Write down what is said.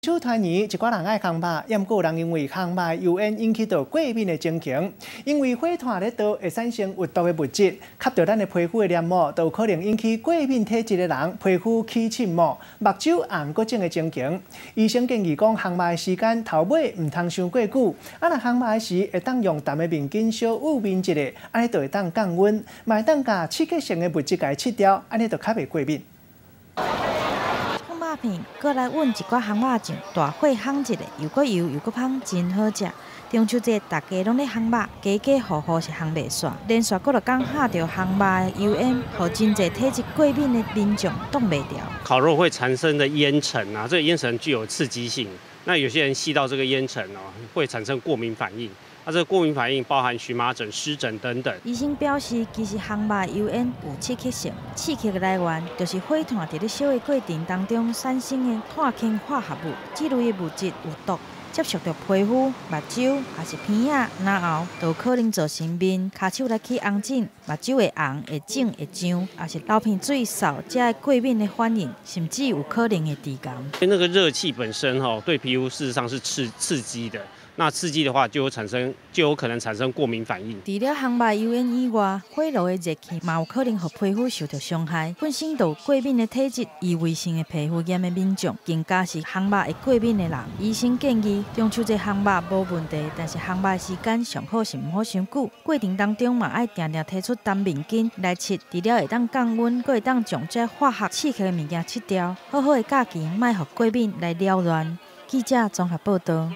手团圆，一寡人爱烘肉，也有人因为烘肉油烟引起到过敏的情形。因为火炭咧倒会产生有毒的物质，吸到咱的皮肤的黏膜，都有可能引起过敏体质的人皮肤起沁膜、目睭红过肿的情形。医生建议讲，烘肉的时间头尾唔通伤过久。若烘肉时，会当用淡的面巾小捂面一下，安尼就会当降温，嘛会当甲刺激性的物质甲去掉，安尼就较袂过敏。 肉片，搁来อุ่一寡烘肉酱，大火烘一下，又搁油又搁香，真好食。中秋节大家拢咧烘肉，家家户户是烘袂煞，连续搁着讲吓着烘肉的油烟，互真侪体质过敏的民众挡袂掉。烤肉会产生的烟尘啊，这个烟尘具有刺激性，那有些人吸到这个烟尘哦，会产生过敏反应。 这个过敏反应包含荨麻疹、湿疹等等。医生表示，其实烘肉油烟有刺激性，刺激的来源就是火炭在咧烧的过程当中产生的碳氢化合物，这类的物质有毒，接触到皮肤、目睭还是鼻仔、咽喉，都有可能造成面、骹手来起红疹，目睭会红、会肿、会胀，也是流鼻水、扫这些过敏的反应，甚至有可能会致癌。那个热气本身对皮肤事实上是刺激的。 那刺激的话，就有可能产生过敏反应。除了烘肉油烟以外，火炉的热气嘛有可能让皮肤受到伤害。本身就有过敏的体质、异位性的皮肤炎的民众，更加是烘肉会过敏的人。医生建议，中秋节烘肉无问题，但是烘肉的时间上好是唔好伤久。过程当中嘛爱定定提出淡面巾来擦，除了会当降温，佫会当将这化学刺激的物件去掉，好好的假期，莫互过敏来扰乱。记者综合报道。